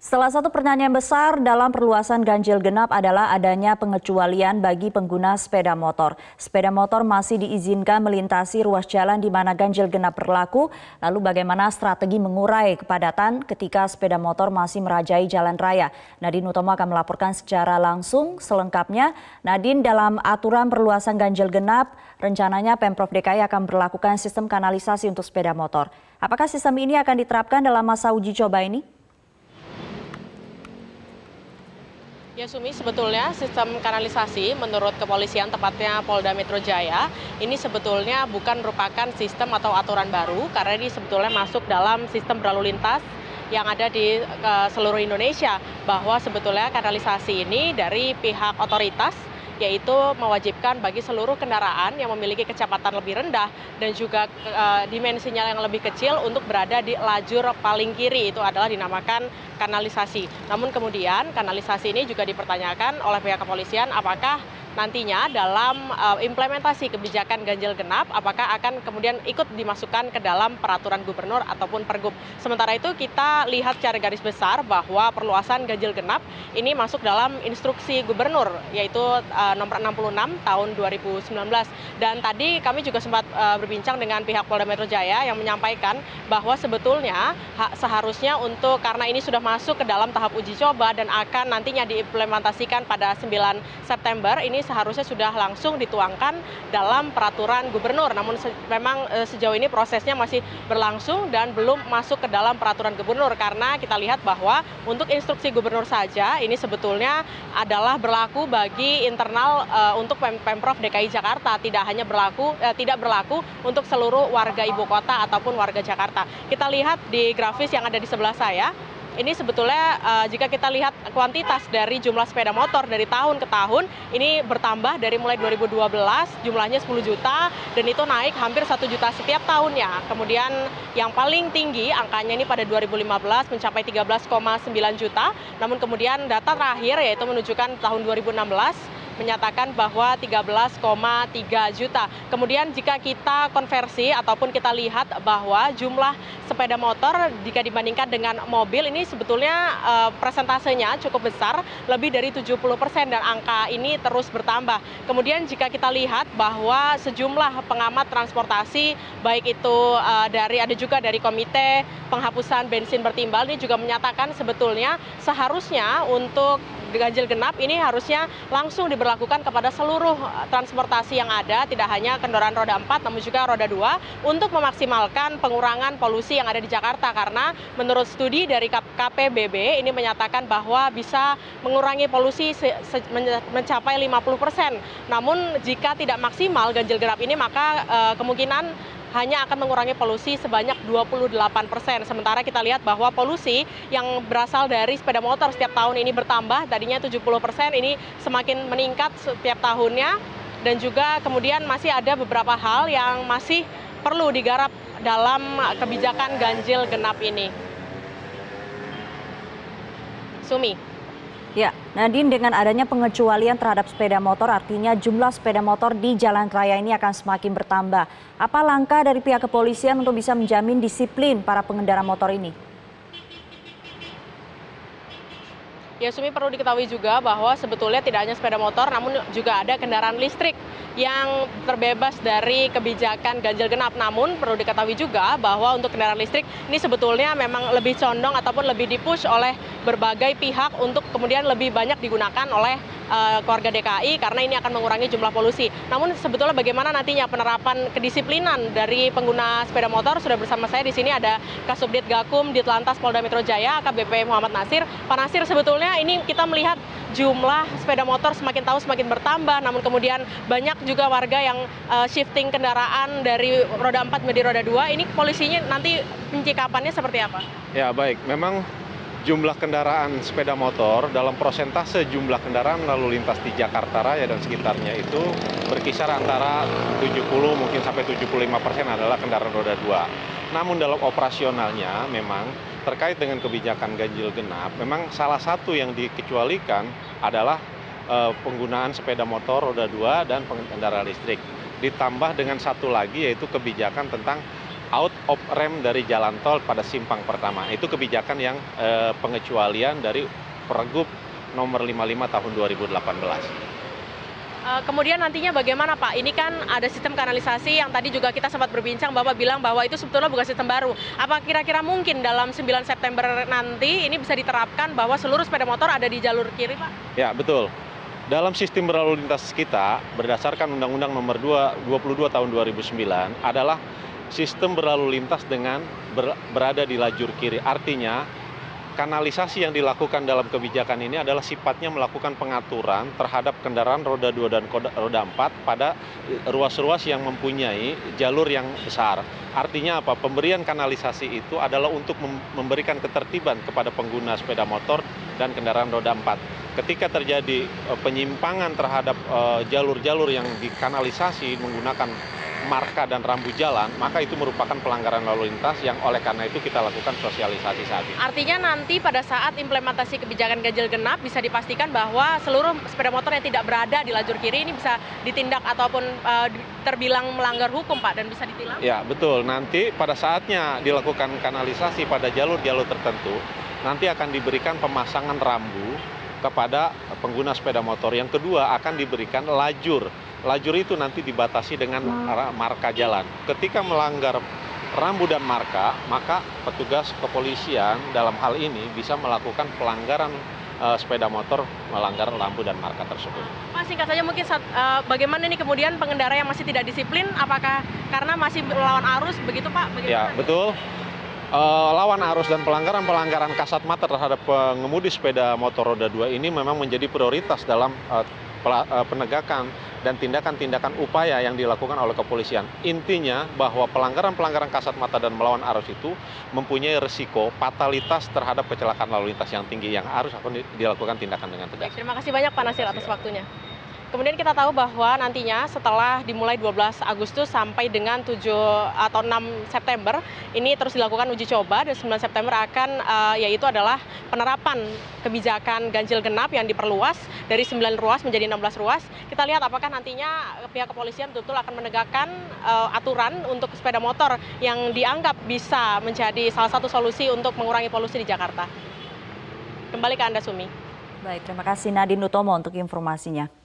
Salah satu pertanyaan besar dalam perluasan ganjil genap adalah adanya pengecualian bagi pengguna sepeda motor. Sepeda motor masih diizinkan melintasi ruas jalan di mana ganjil genap berlaku. Lalu bagaimana strategi mengurai kepadatan ketika sepeda motor masih merajai jalan raya? Nadine Utomo akan melaporkan secara langsung selengkapnya. Nadine, dalam aturan perluasan ganjil genap, rencananya Pemprov DKI akan berlakukan sistem kanalisasi untuk sepeda motor. Apakah sistem ini akan diterapkan dalam masa uji coba ini? Ya Sumi, sebetulnya sistem kanalisasi menurut kepolisian tepatnya Polda Metro Jaya ini sebetulnya bukan merupakan sistem atau aturan baru karena ini sebetulnya masuk dalam sistem berlalu lintas yang ada di seluruh Indonesia, bahwa sebetulnya kanalisasi ini dari pihak otoritas yaitu mewajibkan bagi seluruh kendaraan yang memiliki kecepatan lebih rendah dan juga dimensinya yang lebih kecil untuk berada di lajur paling kiri, itu adalah dinamakan kanalisasi. Namun kemudian kanalisasi ini juga dipertanyakan oleh pihak kepolisian apakah nantinya dalam implementasi kebijakan ganjil genap apakah akan kemudian ikut dimasukkan ke dalam peraturan gubernur ataupun pergub. Sementara itu kita lihat secara garis besar bahwa perluasan ganjil genap ini masuk dalam instruksi gubernur yaitu nomor 66 tahun 2019. Dan tadi kami juga sempat berbincang dengan pihak Polda Metro Jaya yang menyampaikan bahwa sebetulnya seharusnya karena ini sudah masuk ke dalam tahap uji coba dan akan nantinya diimplementasikan pada 9 September, ini seharusnya sudah langsung dituangkan dalam peraturan gubernur. Namun memang sejauh ini prosesnya masih berlangsung dan belum masuk ke dalam peraturan gubernur karena kita lihat bahwa untuk instruksi gubernur saja ini sebetulnya adalah berlaku bagi internal untuk Pemprov DKI Jakarta, tidak berlaku untuk seluruh warga ibu kota ataupun warga Jakarta. Kita lihat di grafis yang ada di sebelah saya. Ini sebetulnya jika kita lihat kuantitas dari jumlah sepeda motor dari tahun ke tahun ini bertambah dari mulai 2012 jumlahnya 10 juta dan itu naik hampir 1 juta setiap tahunnya. Kemudian yang paling tinggi angkanya ini pada 2015 mencapai 13,9 juta. Namun kemudian data terakhir yaitu menunjukkan tahun 2016 menyatakan bahwa 13,3 juta. Kemudian jika kita konversi ataupun kita lihat bahwa jumlah sepeda motor jika dibandingkan dengan mobil ini sebetulnya persentasenya cukup besar, lebih dari 70% dan angka ini terus bertambah. Kemudian jika kita lihat bahwa sejumlah pengamat transportasi baik itu ada juga dari Komite Penghapusan Bensin Bertimbal ini juga menyatakan sebetulnya seharusnya untuk ganjil genap ini harusnya langsung diberlakukan kepada seluruh transportasi yang ada, tidak hanya kendaraan roda 4 namun juga roda 2 untuk memaksimalkan pengurangan polusi yang ada di Jakarta karena menurut studi dari KPBB ini menyatakan bahwa bisa mengurangi polusi mencapai 50%. Namun jika tidak maksimal ganjil genap ini maka kemungkinan hanya akan mengurangi polusi sebanyak 28%. Sementara kita lihat bahwa polusi yang berasal dari sepeda motor setiap tahun ini bertambah, tadinya 70%, ini semakin meningkat setiap tahunnya. Dan juga kemudian masih ada beberapa hal yang masih perlu digarap dalam kebijakan ganjil genap ini. Sumi. Ya, Nadine, dengan adanya pengecualian terhadap sepeda motor artinya jumlah sepeda motor di jalan raya ini akan semakin bertambah. Apa langkah dari pihak kepolisian untuk bisa menjamin disiplin para pengendara motor ini? Ya Sumi, perlu diketahui juga bahwa sebetulnya tidak hanya sepeda motor namun juga ada kendaraan listrik yang terbebas dari kebijakan ganjil genap. Namun perlu diketahui juga bahwa untuk kendaraan listrik ini sebetulnya memang lebih condong ataupun lebih dipush oleh berbagai pihak untuk kemudian lebih banyak digunakan oleh keluarga DKI karena ini akan mengurangi jumlah polusi. Namun sebetulnya bagaimana nantinya penerapan kedisiplinan dari pengguna sepeda motor, sudah bersama saya di sini ada Kasubdit Gakum Ditlantas Polda Metro Jaya AKBP Muhammad Nasir. Pak Nasir, sebetulnya ini kita melihat jumlah sepeda motor semakin tahun semakin bertambah, namun kemudian banyak juga warga yang shifting kendaraan dari roda 4 menjadi roda 2. Ini polisinya nanti pencikapannya seperti apa? Ya baik, memang jumlah kendaraan sepeda motor dalam persentase jumlah kendaraan lalu lintas di Jakarta Raya dan sekitarnya itu berkisar antara 70 mungkin sampai 75% adalah kendaraan roda 2. Namun dalam operasionalnya memang terkait dengan kebijakan ganjil genap, memang salah satu yang dikecualikan adalah penggunaan sepeda motor roda 2 dan pengendara listrik. Ditambah dengan satu lagi yaitu kebijakan tentang out of rem dari jalan tol pada simpang pertama. Itu kebijakan yang pengecualian dari Pergub nomor 55 tahun 2018. Kemudian nantinya bagaimana Pak? Ini kan ada sistem kanalisasi yang tadi juga kita sempat berbincang, Bapak bilang bahwa itu sebetulnya bukan sistem baru. Apa kira-kira mungkin dalam 9 September nanti ini bisa diterapkan bahwa seluruh sepeda motor ada di jalur kiri, Pak? Ya, betul. Dalam sistem berlalu lintas kita, berdasarkan Undang-Undang nomor 22 tahun 2009, adalah sistem berlalu lintas dengan berada di lajur kiri. Artinya, kanalisasi yang dilakukan dalam kebijakan ini adalah sifatnya melakukan pengaturan terhadap kendaraan roda 2 dan roda 4 pada ruas-ruas yang mempunyai jalur yang besar. Artinya apa? Pemberian kanalisasi itu adalah untuk memberikan ketertiban kepada pengguna sepeda motor dan kendaraan roda 4. Ketika terjadi penyimpangan terhadap jalur-jalur yang dikanalisasi menggunakan marka dan rambu jalan, maka itu merupakan pelanggaran lalu lintas yang oleh karena itu kita lakukan sosialisasi saat ini. Artinya nanti pada saat implementasi kebijakan ganjil genap bisa dipastikan bahwa seluruh sepeda motor yang tidak berada di lajur kiri ini bisa ditindak ataupun terbilang melanggar hukum, Pak, dan bisa ditilang? Ya, betul. Nanti pada saatnya dilakukan kanalisasi pada jalur-jalur tertentu, nanti akan diberikan pemasangan rambu kepada pengguna sepeda motor. Yang kedua akan diberikan lajur. Lajur itu nanti dibatasi dengan marka jalan. Ketika melanggar rambu dan marka, maka petugas kepolisian dalam hal ini bisa melakukan pelanggaran sepeda motor melanggar lampu dan marka tersebut. Pak, singkat saja mungkin bagaimana ini kemudian pengendara yang masih tidak disiplin, apakah karena masih melawan arus begitu, Pak? Bagaimana? Ya, betul. Lawan arus dan pelanggaran kasat mata terhadap pengemudi sepeda motor roda 2 ini memang menjadi prioritas dalam penegakan dan tindakan-tindakan upaya yang dilakukan oleh kepolisian. Intinya bahwa pelanggaran-pelanggaran kasat mata dan melawan arus itu mempunyai risiko fatalitas terhadap kecelakaan lalu lintas yang tinggi yang harus dilakukan tindakan dengan tegas. Baik, terima kasih banyak Pak Nasir atas waktunya. Kemudian kita tahu bahwa nantinya setelah dimulai 12 Agustus sampai dengan 7 atau 6 September, ini terus dilakukan uji coba dan 9 September akan yaitu adalah penerapan kebijakan ganjil genap yang diperluas dari 9 ruas menjadi 16 ruas. Kita lihat apakah nantinya pihak kepolisian betul-betul akan menegakkan aturan untuk sepeda motor yang dianggap bisa menjadi salah satu solusi untuk mengurangi polusi di Jakarta. Kembali ke Anda, Sumi. Baik, terima kasih Nadine Utomo untuk informasinya.